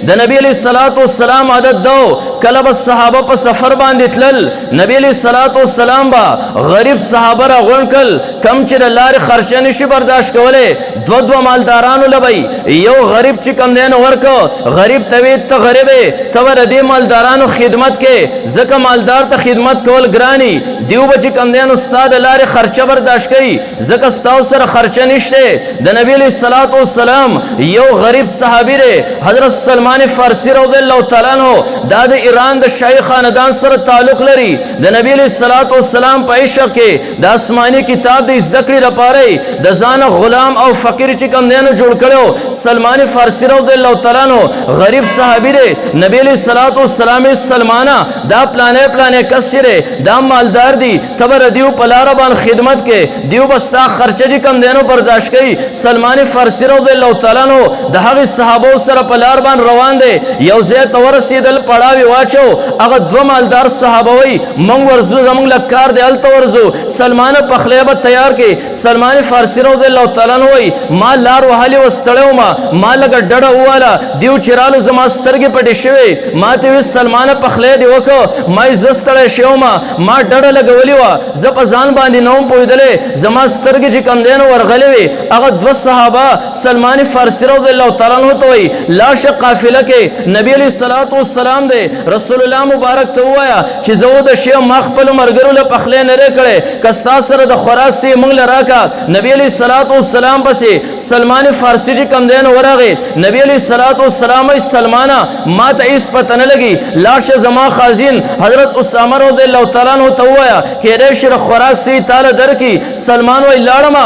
د نبی علیہ الصلوۃ والسلام عادت دو کله به صحابه په سفر باندې تلل نبی علیہ الصلوۃ والسلام با غریب صحابه را غونکل کم چې د لارې خرچه نشي برداشت کوله دو مالدارانو لبی یو غریب چې کم دین ورکو غریب توی ته غریبه ته ور دې مالدارانو خدمت کې زکه مالدار ته خدمت کول ګرانی دیو بچ کم دین استاد لارې خرچه برداشت کوي زکه ستاسو سره خرچه نشته د نبی علیہ الصلوۃ والسلام یو غریب صحابی ره حضرت سلمان فارسی رضی الله تعالی عنہ د ایران د شاهي خاندان سره تعلق لري د نبی علیہ الصلوۃ والسلام په عشق کې د آسماني کتاب د ذکر لپاره د ځان غلام او فقیر چې کم دینو جوړ کړو سلمان فارسی رضی الله تعالی عنہ غریب صحابی ره نبی علیہ الصلوۃ والسلام سلمانا دا پلانې کسره دا مالدار دی تبر دیو پلار باندې خدمت کې دیو بستا خرچه چې کم دینو برداشت کوي سلمان فارسی رضی الله تعالی عنہ د هغه صحابه سره پلار باندې روان دي یو ځای تور رسیدل پړاوي واچو هغه دو مالدار صحابه وي مونږ ورزو زمونږ لکار دی الته ورزو سلمان پخلیبه تیار کې سلمان فارسی رضی الله تعالی عنہ وي ما لار وهالي وستړو ما لګ ډډه واله دیو چرالو زما سترګې پټې شوي ما ته سلمان پخلی دی وکړه ما زستړې شو ما ډډه لګولې وا ز په ځان باندې نوم پویدلې زما سترګې چې کم دینو ورغلې وي هغه دو صحابه سلمان فارسی رضی الله تعالی عنہ ته وي لاش قافله کې نبی علیہ الصلوۃ والسلام دے رسول الله مبارک ته وایا چې زو د شی ما خپل مرګرو له پخلې نه کړي کستا سره د خوراک سي مونږ لراکا نبی علیہ الصلوۃ والسلام پسې سلمان فارسی چې کم دین ورغه نبی علیہ الصلوۃ والسلام سلمانا ما ته اس پته نه لګي لاش زما خازن حضرت اسامه رضی الله تعالی عنہ ته وایا کې ریشر خوراک سي تعالی درکې سلمان وی لاړم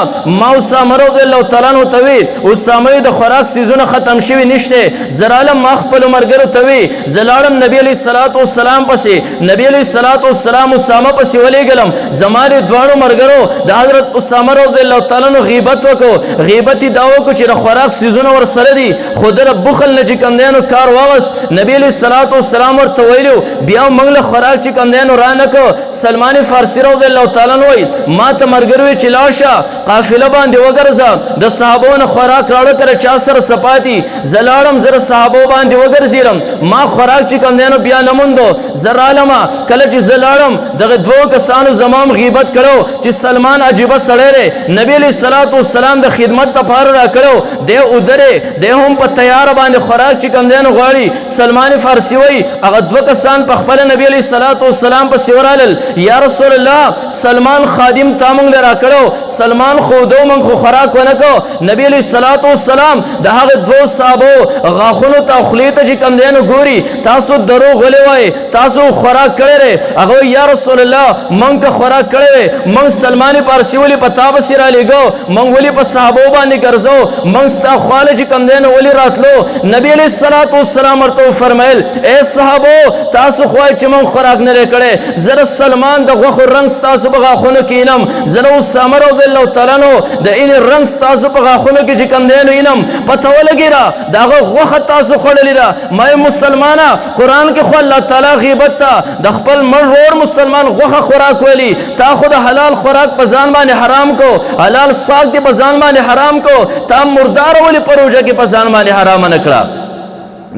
ما اسامه رضی الله تعالی عنہ ته وی اسامه د خوراک سيزونه ختم شوی نشته زرالم ما خپل مرګرو ته وی زلاړم نبی علیہ الصلوۃ والسلام پسې نبی علیہ الصلوۃ والسلام اسامه پسې ولېګلم زماره دواړو مرګرو د حضرت اسامه رضی الله تعالی عنہ غیبت وکړو غیبت داو کو چې د خوراک سيزونه ور سره دي خود رب بخل نه چې کم دینو کار واغس نبی علیہ الصلوۃ والسلام ورته ویلو بیا موږ له خوراک چې کم دینو رانه کو سلمان فارسی رضی الله تعالی عنہ ما ته مرګرو چې لاشه قافله باندې وګرځه د صحابونو خوراک راړه کړ چا سره سپاتی زلاړم زره صحابو باندې وګرځیرم ما خوراک چې کم دینو بیا نموندو زرالما کله چې زلاړم دغه دوه کسانو زمام غیبت کړو چې سلمان عجیب سړی دی نبی علیہ الصلوۃ والسلام د خدمت لپاره را کړو دی ودره دی هم په تیار باندې خوراک چې کم دینو غواړي سلمان فارسی وای هغه دوه کسان په خپل نبی علیہ الصلوۃ والسلام په سیورال یا رسول الله سلمان خادم تامنګ لرا کړو سلمان خودو من خو خوراک ونکو نبی علیہ الصلوۃ والسلام د هغه دوه صحابه غاخونو ته خلیته چې کم دینو ګوري تاسو دروغ ولې وای تاسو خوراک کړی هغه یا رسول الله من که خوراک کړی من سلمان فارسی ولی پتا بصیر علی گو من ولی په صحابه باندې ګرځو من ستا خالج کم دینو ولی راتلو نبی علیہ الصلوۃ والسلام ورته فرمایل اے صحابه تاسو خوای چې من خوراک نه کړی زره سلمان د غوخ رنگ تاسو په غاخونو کینم زره اسامه رضی الله تعالی عنہ د این رنگ تاسو په غاخونو کې چې کم دینو اینم پته ولګیرا داغه غوخه تاسو خړلې را مې مسلمانا قران کې خو الله تعالی غیبت ته د خپل مرور مسلمان غوخه خوراک ویلی تا خود حلال خوراک په ځان باندې حرام کو حلال ساگ دې په ځان باندې حرام کو تا مردار ولی پروژه کې په ځان باندې حرام نه کړه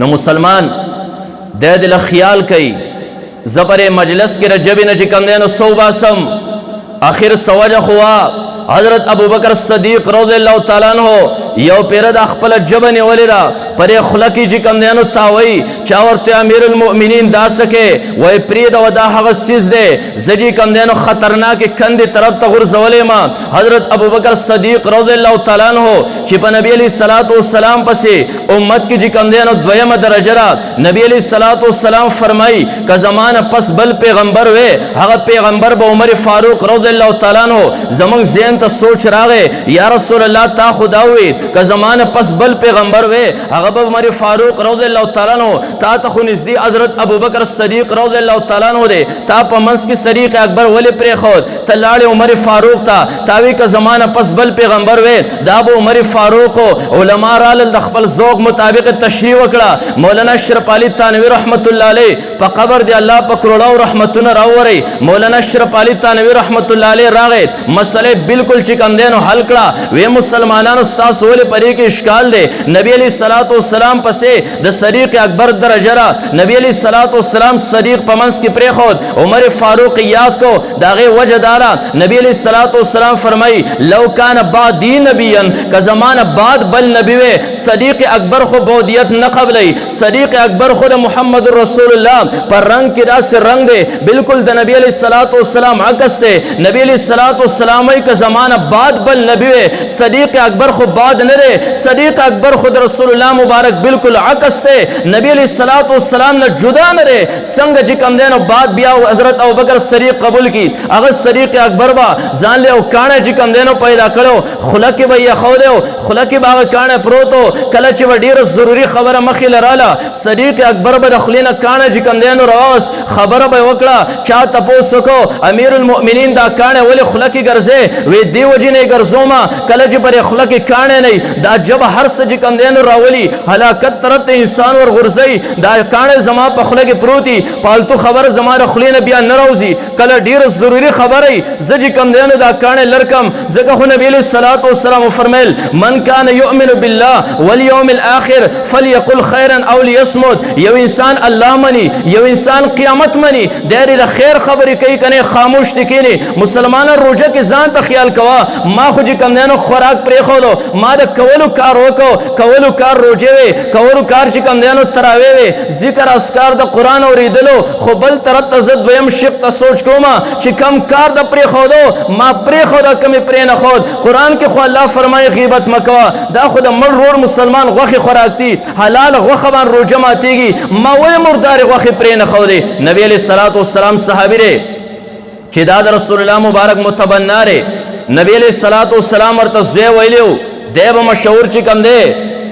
نو مسلمان د دې خیال کوي زبر مجلس کې رجب نه چې کم دینو صوباسم اخر سوجه خوا حضرت ابو بکر صدیق رضی الله تعالی عنہ یو پیر د خپل جبن ولیرا پر خلقی چې کم دینو تاوي چا ورته امیر المؤمنین دا سکه وای پرید ودا هغه سیز دی زجی کم دینو خطرناک کندې طرف ته ورزولې ما حضرت ابو بکر صدیق رضی الله تعالی عنہ چې په نبی علیہ الصلوۃ والسلام پسې امت کې چې کم دینو دویمه درجه را نبی علیہ الصلوۃ والسلام فرمای ک زمانہ پس بل پیغمبر وې هغه پیغمبر به عمر فاروق رضی الله تعالی عنہ زمون زین ته سوچ راغې یا رسول الله تا خدا وې ک زمانہ پس بل پیغمبر وې هغه به عمر فاروق رضی الله تعالی عنہ تا ته خو نږدې حضرت ابو بکر صدیق رضی الله تعالی عنہ دې تا په منس کې صدیق اکبر ولې پرې خو ته لاړې عمر فاروق ته تاوی ک زمانہ پس بل پیغمبر وې دا به عمر فاروق علماء رال د خپل ذوق مطابق تشریح وکړه مولانا اشرف علي تانوی رحمت الله علیه په قبر دی الله په کروڑو رحمتونه راوړي مولانا اشرف علي تانوی رحمت الله علیه راغې مسئله بالکل چې کم دینو حل کړه وی مسلمانانو ستاسو ولې پرې کې اشکال دی نبی علیہ الصلوۃ والسلام پسې د صدیق اکبر درجه را نبی علیہ الصلوۃ والسلام صدیق پمنس کې پرې خود عمر فاروق یاد کو داغه وجه دارا نبی علیہ الصلوۃ والسلام فرمای لو کان بعدی نبیا که زمانہ بعد بل نبی وی صدیق اکبر خو بودیت نه قبلی صدیق اکبر خود محمد رسول الله پر رنگ کې داس رنگ دی بالکل د نبی علیہ الصلوۃ والسلام عکس دی نبی علیہ الصلوۃ والسلام که زمانہ بعد بل نبی وی صدیق اکبر خو بعد نه دی صدیق اکبر خود رسول الله مبارک بالکل عکس دی نبی علیہ الصلوۃ والسلام نه جدا نه دی څنګه چې کم دینو بعد بیا حضرت ابوبکر صدیق قبول کی هغه صدیق اکبر با ځان له کانه چې کم دینو پیدا کړو خلک به یې خو دیو خلک به هغه کانه پروتو کله چې ډیره ضروری خبره مخې لراله صدیق اکبر به خلینا کانه چې کم دینو راوس خبره به وکړه چا تاسو کو امیر المؤمنین دا کانه ولې خلک ګرځي وی دیو جنې ګرځوما کله چې پر خلک کانه نه دا جب هر څه چې کم دینو راولي هلاکت طرف ته انسان ور غرزي دا کانه زما په خلک پروتي پالتو خبر زما خلینا بیا نه راوځي کله ډیره ضروری خبره زجی کم دینو دا کانه لرکم زګه خو نبی علیہ الصلوۃ والسلام فرمایل من کان یؤمن بالله والیوم الاخر فلیقل خیرا او لیصمت یو انسان الله منی یو انسان قیامت منی ډیره خیر خبرې کوي کنه خاموش دکینی مسلمان روزه کې ځان ته خیال کوا ما خو جی کم دینو خوراک پرې خو دو ما د کولو کار وکاو کولو کار روزه وي کولو کار چې کم دینو تراوی وي ذکر اسکار د قران اوریدلو خو بل طرف ته زد ویم شق ته سوچ کوما چې کم کار د پرې خو دو ما پرې خو د کم پرې نه خود قران کې خو الله فرمایي غیبت مکوا دا خو د مړ رور مسلمان غوخه خوراک دي حلال غوخه باندې روزه ماتيږي ما ولې مردار غوخه پرې نه خو دي نبی علیہ الصلوۃ والسلام صحابي ره چې دا د رسول الله مبارک متبناره نبی علیہ الصلوۃ والسلام ورته زوی ویلو دیو مشهور چې کم دی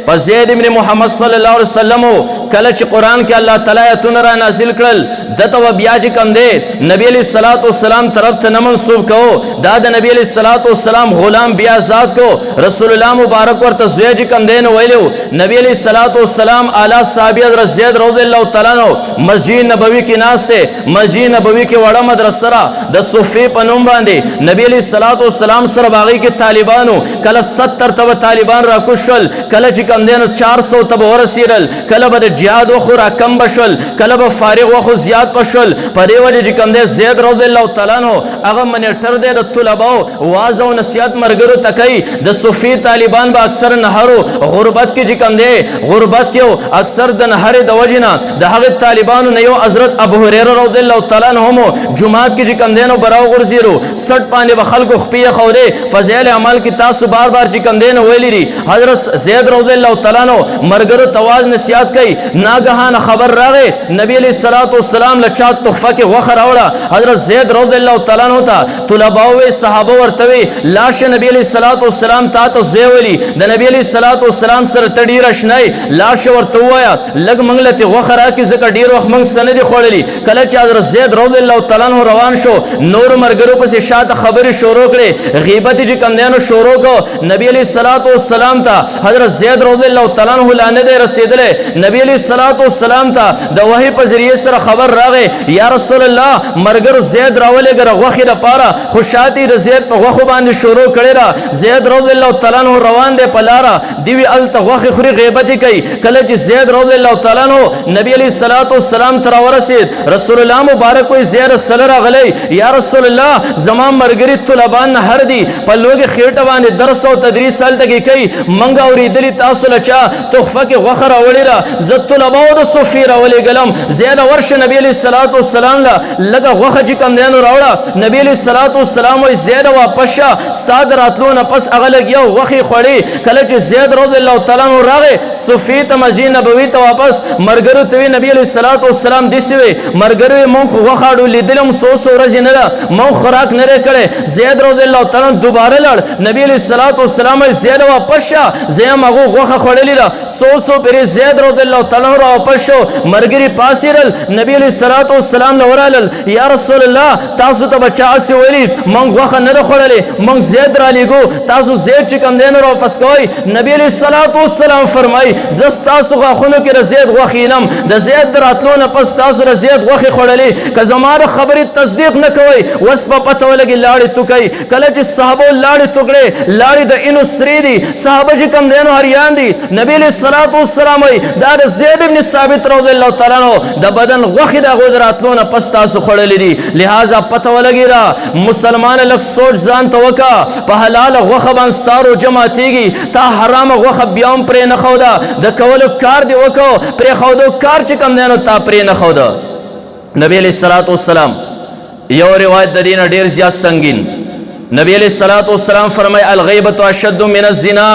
په زید ابن محمد صلی الله علیه وسلم کله چې قران کې الله تعالی آیاتونه را نازل کړل دته و بیا چې کم دی نبی علیہ الصلوۃ والسلام طرف ته منسوب کو دا د نبی علیہ الصلوۃ والسلام غلام بیا آزاد کو رسول الله مبارک ورته زوی چې کم دی نو ویلو نبی علیہ الصلوۃ والسلام اعلی صحابی حضرت زید رضی الله تعالی عنہ مسجد نبوی کې ناشته مسجد نبوی کې وړه مدرسه را د صوفی په نوم باندې نبی علیہ الصلوۃ والسلام سره باغی کې طالبانو کله 70 تب طالبان را کوشل کله چې کم دینو 400 تب ورسیرل کله به جهاد وخورا کم بشل کله به فارغ وخو زیات پشل په دی وجه چې کم دی زید رضی الله تعالی عنہ هغه منیټر دی د طلباو واعظ او نصیحت مرګرو تکای د صوفی طالبان به اکثر نهرو غربت کې چې کم دی غربت کې اکثر د نهر د وجنه د هغه طالبانو نه یو حضرت ابو هريره رضی الله تعالی عنہ جمعات کې چې کم دینو براو غرزیرو 60 باندې به خلکو خپې خوره فضیل عمل کې تاسو بار بار چې کم دینو ویلی دي حضرت زید رضی الله تعالی عنہ مرګرو تواز نصیحت کوي ناګهانه خبر راغی نبی علیہ الصلوۃ والسلام لچا تحفه کې وخر اوړه حضرت زید رضی الله تعالی عنہ ته طلباء صحابه ورتوي لاش نبی علیہ الصلوۃ والسلام ته زویلی د نبی علیہ الصلوۃ والسلام سره تډی راشنای لاش ورته وایا لګ منګلته وخرا کې زکه ډیر وخت منګ سند خوړلی کله چې حضرت زید رضی الله تعالی عنہ روان شو نور مرګرو پسې شاته خبرې شروع کړي غیبت چې کم دینو شروع کو نبی علیہ الصلوۃ والسلام ته حضرت زید رضی الله تعالی عنہ لعنت رسیدله نبی علیہ الصلوۃ والسلام ته د وحی په ذریعہ سره خبر راغی یا رسول الله مرګر زید راولې ګره غوخه د پاره خوشاتی د زید په غوخه باندې شروع کړي را زید رضی الله تعالی عنہ روان دی پلارا دیوی ال ته غوخه خوري غیبت کوي کله چې زید رضی الله تعالی عنہ نبی علیہ الصلوۃ والسلام تر ورسید رسول الله مبارک کوئی زیر سره راغلی یا رسول الله زمام مرګری طلبان هر دی په لوګه خېټه باندې درس او تدریس سال تکي کوي منګه اوریدلی تاسو لچا تحفه کې غوخه راوړي را زت طلباو د صوفی راولې ګلم زید ورش نبی علیہ الصلوۃ والسلام لا لګه غوخه چې کم دینو راوړه نبی علیہ الصلوۃ والسلام وی زید واپس استاد راتلو نه پس اغلګ یو غوخه خوړي کله چې زید رضی الله تعالی عنہ راغی صوفی ته مسجد نبوی ته واپس مرګرو ته نبی علیہ الصلوۃ والسلام دسوي مرګرو مونږ غوخاړو لیدلم سو ورځ نه ده مونږ خوراک نه کړي زید رضی الله تعالی عنہ دوباره لړ نبی علیہ الصلوۃ والسلام زید واپس زیم هغه غوخه خوړلی را سو پر زید رضی الله تعالی را واپس شو مرګري پاسیرل نبی علیہ الصلوۃ والسلام لورال یا رسول الله تاسو ته بچا سی ویلی مونږ غوخه نه خړلې مونږ زید را لګو تاسو زید چې کم دین را واپس کوي نبی علیہ الصلوۃ والسلام فرمای زست تاسو غوخونو کې زید غوخینم د زید راتلو نه پس تاسو را زید غوخي خړلې که زماره خبره تصدیق نه کوي وس په پته ولګي لاړې تو کوي کله چې صحابه لاړې ټوکړې لاړې د انو سری دي صحابه چې کم دینو هریان دي نبی علیہ الصلوۃ والسلام دا زید ابن ثابت رضی الله تعالی عنہ د بدن غوخي د غودراتلو نه پس تاسو خړلې دي لہذا پته ولګي را مسلمان لک سوچ ځان ته وکا په حلال غوخه باندې ستارو جماعتيږي تا حرام غوخه بیام پرې نه خودا د کولو کار دی وکاو پرې خودو کار چې کم دینو تا پرې نه خودا نبی علیہ الصلوۃ والسلام یو روایت د دین ډیر زیات سنگین نبی علیہ الصلوۃ والسلام فرمای الغیبۃ اشد من الزنا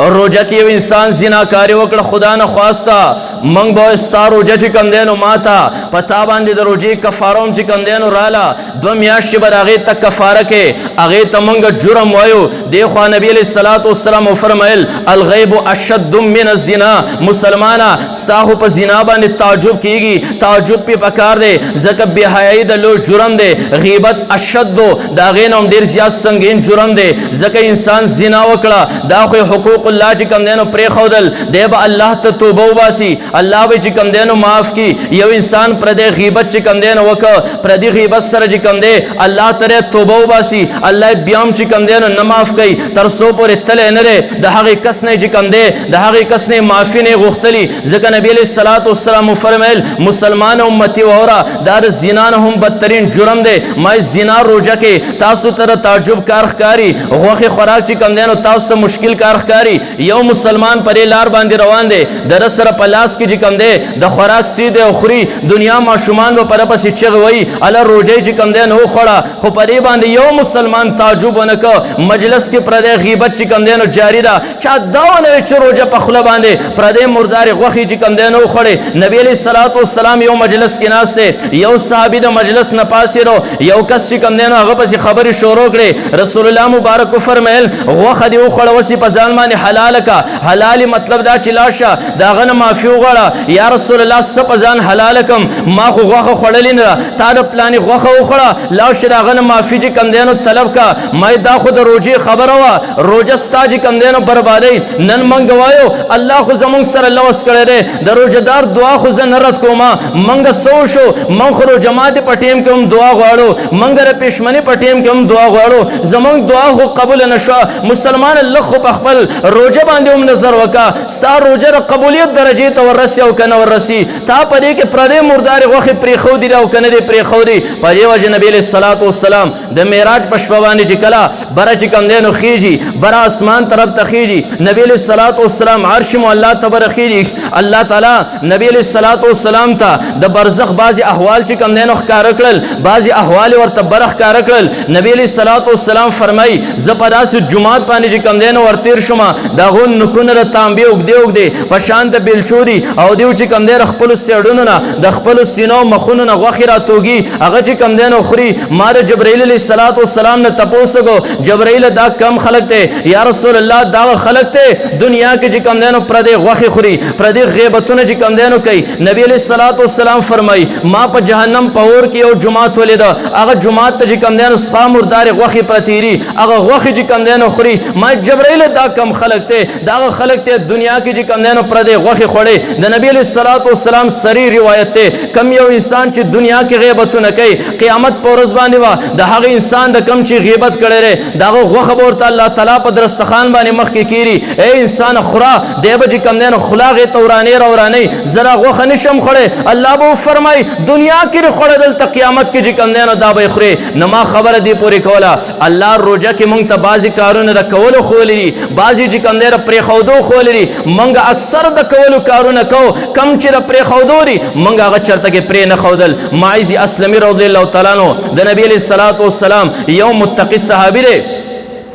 اور روجہ کی انسان زنا کاری وکړه خدا نه خواستا منګ به ستا روجه چې کم دینو ماتا پتا باندې د روجي کفاروم چې کم دینو رااله دو میاشتې به هغې ته کفاره کې هغې ته موږ جرم وایو دی خوا نبی علیہ الصلوۃ والسلام وفرمایل الغیب اشد من الزنا مسلمانه ستا خو په زنا باندې تعجب کیږي تعجب پې پکار دی ځکه بې حیایي د لوی جرم دی غیبت اشد د هغې نه هم ډېر زیات سنګین جرم دی ځکه انسان زنا وکړه دا خو حقوق الله چې کم دینو پرې ښودل دی به الله ته توبه وباسي الله به چې کم دینو معاف کی یو انسان پردی غیبت چې کم دینو وکړه پردی غیبت سره چې کم دی الله تعالی توبه وباسي الله بیا هم چې کم دینو نه معاف کوي تر څو پورې تللی نه دی د هغې کس نه چې کم دی د هغې کس نه معافي نه غوښتلي ځکه نبي علیہ الصلوۃ والسلام وفرمیل مسلمان امتي واوره دا د زنا نه هم بدترین جرم دی ما زنا روجه کې تاسو ته تعجب کار ښکاري غوښې خوراک چې کم دینو تاسو ته مشکل کار ښکاري یو مسلمان پرې لار باندې روان دی در سره پلاس کې چې کم دی د خوراک سیده او خوري دنیا ماشومان به پر پسې چغ وای الله روجه چې کم دی نو خوړه خو پرې باندې یو مسلمان تعجب ونکړه مجلس کې پردې غیبت چې کم دی نو جاری ده چا دا نه چې روجه په خله باندې پردې مردار غوخي چې کم دی نو خوړې نبی علیہ الصلوۃ والسلام یو مجلس کې ناشته یو صحابي د مجلس نه پاسیرو یو کس چې کم دی نو هغه پسې خبرې شروع کړې رسول الله مبارک فرمایل غوخه دی خوړه وسی په ځان باندې حلال کا حلال مطلب دا چې لاشه دا غنه معافي وغواړه یا رسول الله سپ ځان حلال کم ما خو غوخه خوړلې نه تا د پلانې غوخه وخوړه لاشه دا غنه معافي چې کم دینو طلب کا مې دا خو د روجي خبره وا روجه ستا چې کم دینو بربادي نن منګ وایو الله خو زمونږ سره لوس کړی دی د روجهدار دعا خو زه نه رد کوم منګ سو شو من خو جماعت په ټیم کې هم دعا غواړو منګ ر پښمنه په ټیم کې هم دعا غواړو زمونږ دعا خو قبول نشو مسلمان الله خو په خپل روجه باندې هم نظر وکا ستا روجه د قبولیت درجه ته ورسي او کنه ورسي تا پدې کې پردې مردار غوخه پرې خو دي او کنه دې پرې خو دي په دې وجه نبی علیہ الصلوۃ والسلام د معراج په شپه باندې چې کلا بره چې کم دینو خيږي بره اسمان طرف ته خيږي نبی علیہ الصلوۃ والسلام عرش مو الله تبارک خيږي الله تعالی نبی علیہ الصلوۃ والسلام ته د برزخ بعضی احوال چې کم دینو ښکار کړل بعضی احوال ورته برخ ښکار کړل نبی علیہ الصلوۃ والسلام فرمای زپداس جمعات باندې چې کم دینو ورتیر شوم دا غون نکونه تانبه وګدي په شان د بلچوري او دیو چې کم دی خپل سیړونو نه د خپل سینو مخونو نه غوخي را توږي هغه چې کم دی نو خوري ما د جبرائیل علیہ الصلوۃ والسلام نه تپوسو جبرائیل دا کم خلق ته یا رسول الله دا خلق ته دنیا کې چې کم دی نو پردې غوخي خوري پردې غیبتونه چې کم دی نو کوي نبی علیہ الصلوۃ والسلام فرمای ما په جهنم په اور کې یو جماعت ولید هغه جماعت ته چې کم دی نو صفا مردار غوخي پرتيري هغه غوخي چې کم دی نو خوري ما جبرائیل دا کم خلق ته دا خلق ته دنیا کې چې کم دی نو پردې غوخي خوړې د نبی علیہ الصلوۃ والسلام سری روایت ته کم یو انسان چې دنیا کې غیبتونه کوي قیامت پر ورځ باندې وا د هغه انسان د کم چې غیبت کړي لري دا غوخه ورته الله تعالی په درستخان باندې مخ کې کیری اے انسان خورا دیبه چې کم دی نو خلاغه تورانه رورانه زرا غوخه نشم خوړې الله به فرمای دنیا کې خوړل ته قیامت کې چې کم دی نو دا به خوري نما خبره دی پوری کوله الله روزه کې مونږ ته بازي کارونه د کولو خولري بازي چې کم دی پرې خودو خولري مونږ اکثر د کولو کارونه کو کم چې پرې خودوري مونږ هغه چرته کې پرې نه خودل ماعز اسلمي رضی الله تعالی عنہ د نبی علیہ الصلوۃ والسلام یو متقی صحابي دی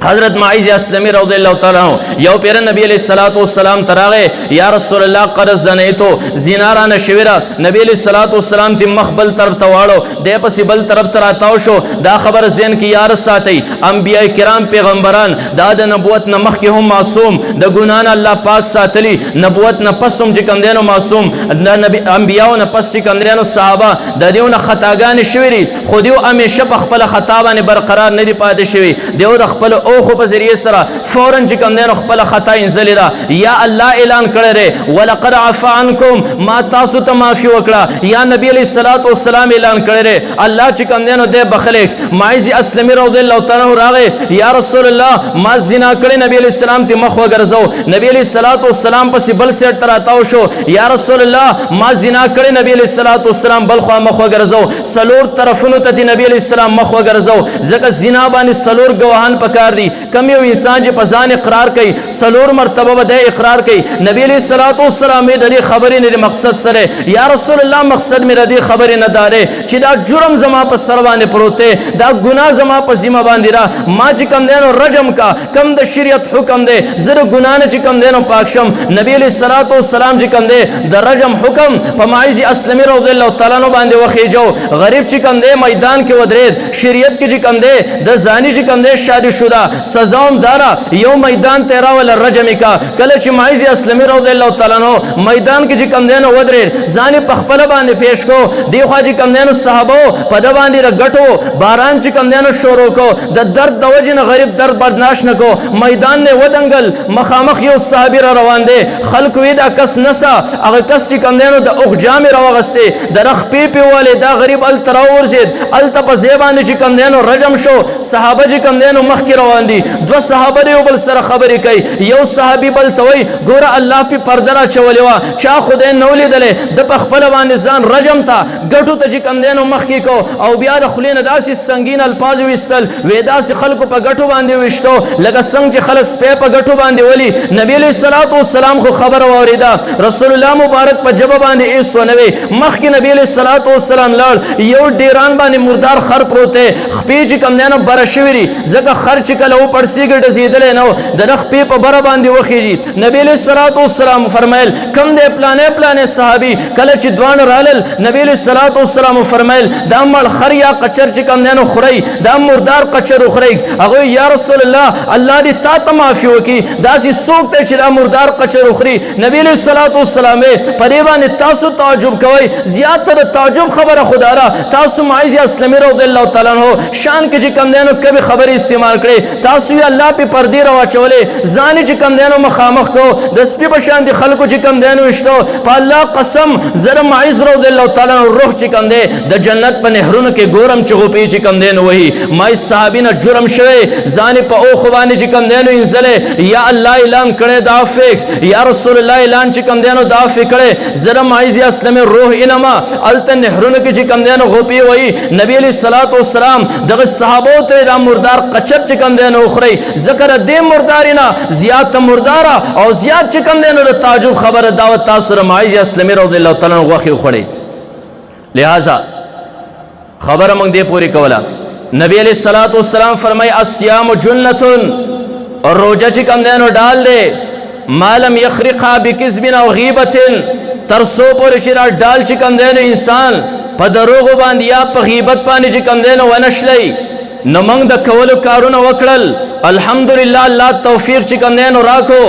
حضرت معیز اسلمی رضی اللہ تعالی عنہ یو پیر نبی علیہ الصلوۃ والسلام تراغه یا رسول الله قد زنیتو زینارا نشویرا نبی علیہ الصلوۃ والسلام تی مخبل طرف تواړو د پس بل طرف تراتاو شو دا خبر زین کی یار ساتي انبیاء کرام پیغمبران دا د نبوت نه مخکې هم معصوم د ګنا نه الله پاک ساتلی نبوت نه پس هم چې کندینو معصوم د نبی انبیاء نه پس چې کندینو صحابه د دیونه خطاګان شویری خو دیو همیشه په خپل خطا باندې برقرار نه دی پاتې شوی دیو د خپل او خو په ذریعه سره فورا چې کوم دین خپل خطا انزلی دا یا الله اعلان کړی دی ولقد عفا عنکم ما تاسو ته معافي وکړه یا نبی علیہ الصلوۃ والسلام اعلان کړی دی الله چې کوم دین د بخلیک معیز اسلمی رضی الله تعالی عنہ راغی یا رسول الله ما زنا کړی نبی علیہ السلام ته مخ وګرځاو نبی علیہ الصلوۃ والسلام پس بل سیټ تراتاو شو یا رسول الله ما زنا کړی نبی علیہ الصلوۃ والسلام بل خو مخ وګرځاو سلور طرفونو ته نبی علیہ السلام مخ وګرځاو ځکه زنا باندې سلور گواهان پکار دي کم یو انسان چې پزان اقرار کوي سلور مرتبه به د اقرار کوي نبی علیہ الصلوۃ والسلام د دې خبرې نه مقصد سره یا رسول الله مقصد مې د دې خبرې نه داره چې دا جرم زما په سر باندې پروته دا ګناه زما په ذمہ باندې را ما چې کم دینو رجم کا کم د شریعت حکم دی زره ګناه نه چې کم دینو پاک شم نبی علیہ الصلوۃ والسلام چې کم دی د رجم حکم په معیز اسلمی رضی الله تعالی عنہ باندې وخیجو غریب چې کم دی میدان کې ودرید شریعت کې چې کم دی د زانی چې کم دی شادي شده سزاوم دارا یو میدان تیرا ول رجم کا کله چې معیز اسلمی رضی الله تعالی عنہ میدان کې چې کم دینو ودرید ځان په خپل باندې پیش کو دی خو چې کم دینو صحابه په د باندې رګټو باران چې کم دینو شروع کو د درد د وجنه غریب درد برداشت نکو میدان نه ودنګل مخامخ یو صحابي را روان دي خلق وی دا کس نسا هغه کس چې کم دینو د اوخ جامې راوغسته د رخ پی والے دا غریب ال تراور زید ال تپ زیبان چې کم دینو رجم شو صحابه چې کم دینو مخ کې روان دي دو صحابه دی بل سره خبرې کوي یو صحابي بل توي ګور الله په پردرا چولې وا چا خدای نو لیدلې د خپل باندې ځان رجم تا ګټو ته چې کم دینو مخ کې کو او بیا د خلینو داسې سنگین الفاظ وستل وېداسې خلکو په ګټو باندې وشتو لکه څنګه چې خلک سپې په ګټو باندې ولي نبی علیہ الصلوۃ والسلام خو خبر اوریدا رسول الله مبارک په جواب باندې ایس ونوي مخ کې نبی علیہ الصلوۃ والسلام لاړ یو ډیران باندې مردار خر پروته خپې چې کم دینو برشويري زکه خر چې کله و پړسیږي ډزیدل نو د رخ په بر باندې وخیږي نبی علیہ الصلوۃ والسلام فرمایل کم دې پلانې صحابي کله چې دوان رالل نبی علیہ الصلوۃ والسلام فرمایل دا مل خر یا قچر چې کم دینو خوري دا مردار قچر خوري هغه یا رسول الله الله دې تا ته معافي وکي دا سي سوک ته چې دا مردار قچر خوري نبی علیہ الصلوۃ والسلام په دې باندې تاسو تعجب کوئ زیاتره تعجب خبره خدا را تاسو معیز اسلمی رضی الله تعالی عنہ شان کې چې کم دینو کبي خبر استعمال کړي تاسو یې الله په پردې را واچولې ځان چې کم دینو مخامخ کو د سپي په شان دي خلکو چې کم دینو وشتو په الله قسم زره معیز رضی الله تعالی عنہ روح چې کم دی د جنت په نهرونو کې ګورم چې غوپی چې کم دینو وਹੀ مای صحابینه جرم شوی ځان په او خوانه چې کم دینو انزله یا الله اعلان کړي دا فیک یا رسول الله اعلان چې کم دینو دا فکړي زره معیز اسلام روح انما الته نهرونو کې چې کم دینو غوپی وਹੀ نبی علیہ الصلوۃ والسلام دغه صحابو ته دا مردار قچر چې کم دینو خوري ذکر دې مردارینا زیات مردارا او زیات چې کم دینو د تعجب خبره دعوت تاسو معیز اسلام رضی الله تعالی عنہ غوخي خوري لہذا خبر موږ دې پوری کوله نبی علیہ الصلوۃ والسلام فرمای الصيام جنۃ اور روزه چې کم دینو ډال دے مالم یخرقها بکذب او غیبت ترسو پر چې را ډال چې کم دینو انسان په دروغ باندې یا په غیبت باندې چې کم دینو ونشلای نو موږ د کولو کارونه وکړل الحمدلله الله توفیق چې کم دینو راکو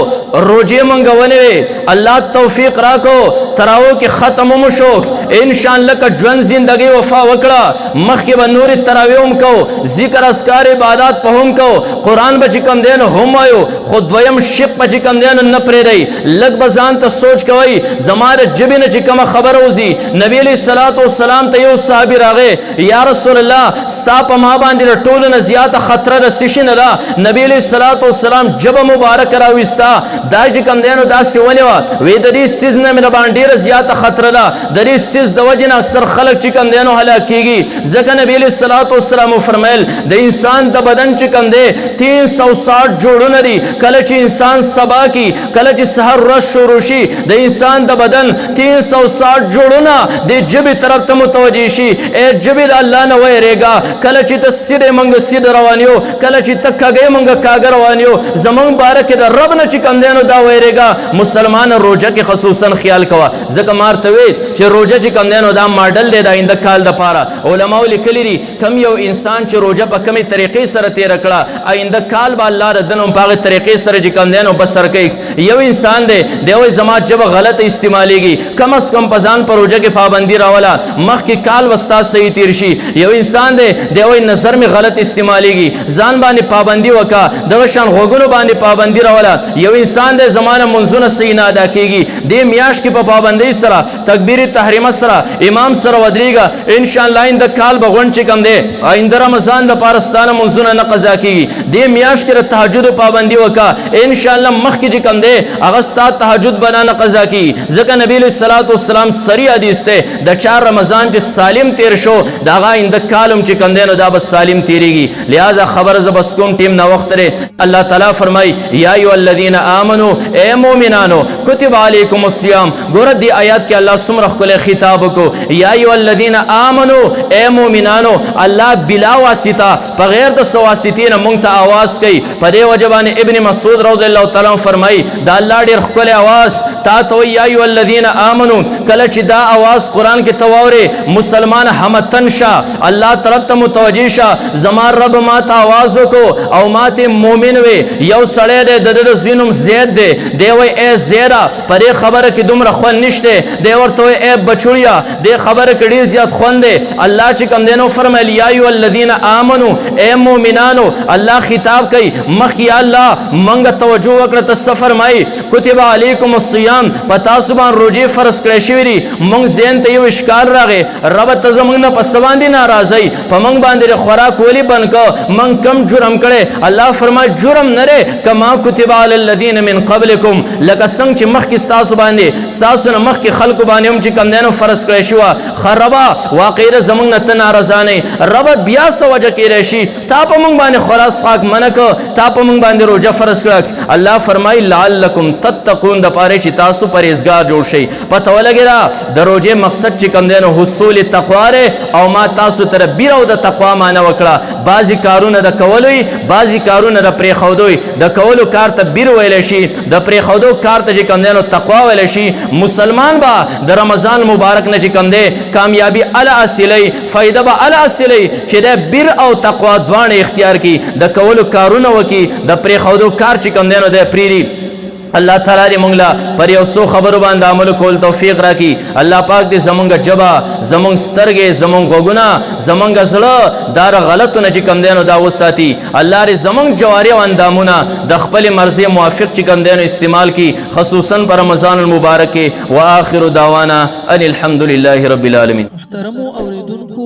روزه موږ ونوي الله توفیق راکو تراو کې ختم مشو ان شاء الله کا ژوند زندگی وفا وکړه مخکې به نور تراویهم کو ذکر اسکار عبادت په هم کو قران به کم دین هم آیو خود دویم شپ په کم دین نه پرې دی لګ بزان ته سوچ کوي زماره جبه نه چې کوم خبر اوزي نبی علیہ الصلوۃ والسلام ته یو صحابي راغې یا رسول الله ستا په ما باندې ټول نه زیات خطر د سشن ده نبی علیہ الصلوۃ والسلام جب مبارک راويستا دا چې کم دینو دا سیونه وې د دې سيزنه مې باندې زیات خطر ده د دې سیز د وجنه اکثر خلک چې کم دینو هلاکیږي ځکه نبی علیہ الصلوۃ والسلام فرمایل د انسان د بدن چې کم دی 360 جوړونه دي کله چې انسان سبا کی کله چې سحر ورځ شروع شي د انسان د بدن 360 جوړونه د جبه طرف ته متوجي شي ای جبه د الله نه وېریږي کله چې ته سیده منګ سیده روانیو کله چې تکګي ولې مونږ کاږه روان یو زمونږ باره کې د رب نه چې کوم دی نو دا ویرېږه مسلمان روژه کې خصوصا خیال کوه ځکه ما ورته وی چې روژه چې کوم دی نو دا ماډل دی د آینده کال دپاره علماو لیکلي دي کم یو انسان چې روژه په کمې طریقې سره تېره کړه آینده کال به الله د ده نو په هغې طریقې سره چې کوم دی نو بسر کوي یو انسان دی دی وایي زما ژبه غلطه استعمالیږي کم از کم په ځان په روژه کې پابندي راوله مخکې کال به ستا صحیح تېر شي یو انسان دی دی وایي نظر مې غلط استعمالیږي ځان باندې پابندي وکړه دغه شان غوږونو باندې پابندي راوله یو انسان دی زما نه منځونه صحیح نه ادا کېږي دې میاشت کې په پابندۍ سره تکبیر تحریمه سره امام سره ودرېږه انشاءالله آینده کال به غونډ چې کوم دی آینده رمضان دپاره ستا نه منځونه نه قضا کېږي دې میاشت کې د تهجدو پابندي وکړه انشاءالله مخکې چې کوم دی هغه ستا تهجد به نه قضا کېږي ځکه نبي علیه الصلاة والسلام صریح حدیث دی د چا رمضان چې سالم تېر شو د هغه آینده کال هم چې کوم دی نو دا به سالم تېرېږي لہذا خبره زه بس کوم ټیم ناوخته دی الله تعالی فرمایي یا ایها الذین آمنو اے مؤمنانو کتب علیکم الصیام ګوره دې آیات کې الله څومره ښکلی خطاب وکړو یا ایها الذین آمنو اے مؤمنانو الله بلا واسطه په غیر د څه واسطې نه مونږ ته آواز کوي په دې وجه باندې ابن مسعود رضی الله تعالی عنه فرمایي دا الله ډېر ښکلی آواز تا ته وایي یا ایها الذین آمنو کله چې دا آواز قرآن کې ته واورې مسلمان همتن شه الله طرف ته متوجه شه زما رب ما ته آواز وکړو او ما ته مؤمن وي یو سړی دی د ده زوی نوم زید دی دی وایي ای زیده په دې خبره کې دومره خوند نشته دی ورته وایي ای بچوړیه دې خبره کې ډېر زیات خوند دی الله چې کوم دی نو فرمیل یا ایها الذین آمنو ای مؤمنانو الله خطاب کوي مخکې یا الله موږ توجه وکړه ته څه فرمایي کتب علیکم الصیام په تاسو باندې روژې فرض کړی شوي دي موږ ذهن ته یو اشکال راغی ربه ته زموږ نه په څه باندې ناراضئ په موږ باندې خوراک ولې بند کړه موږ کم جرم کړی الله فرمایي جرم نه دی کما کتب علی الذین من قبلکم لکه څنګه چې مخکې ستاسو باندې ستاسو نه مخکې خلکو باندې هم چې کوم دی نو فرض کړی شوه خربه واقعي د زموږ نه ته ناراضه نه یې ربه بیا څه وجه کېدی شي تا په موږ باندې خورا څښاک منع کړه تا په موږ باندې روژه فرض کړه الله فرمایي لعلکم تتقون دپاره چې تاسو پرهیزګار جوړ شئ پته ولګېده د روژې مقصد چې کوم دی نو حصول تقوا دی او ما تاسو ته د بیر او د تقوا معنی وکړه بعضې کارونه د کولو وي بعضې کارونه د پرېښودو وي د کولو کار ته بیر ویلی شي د پرېښودو کار ته چې کوم دی نو تقوا ویلی شي مسلمان به د رمضان مبارک نه چې کوم دی کامیابي اله حاصلی فایده به اله حاصلی چې د بیر او تقوا دواړه اختیار کړي د کولو کارونه وکړي د پرېښودو کار چې کوم دی نو دی پرېږدي الله تعالی دې مونږ له پر یو څو خبرو باندې عمل کول توفیق راکړي الله پاک دې زمونږ ژبه زمونږ سترګې زمونږ غوږونه زمونږ زړه دا غلطو نه چې کوم دی نو دا وساتي الله دې زمونږ جوارح او اندامونه د خپلې مرضۍ موافق چې کوم دی نو استعمال کړي خصوصا په رمضان المبارک کې وآخر دعوانا ان الحمد لله رب العالمین محترمو اوریدونکو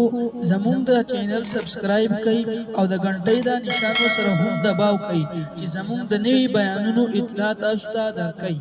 زمونږ د چینل سبسکرایب کړئ او د غنټۍ د نشانو سره هم دباو کړئ چې زمونږ د نوي بیانونو اطلاع تاسو ته درکړي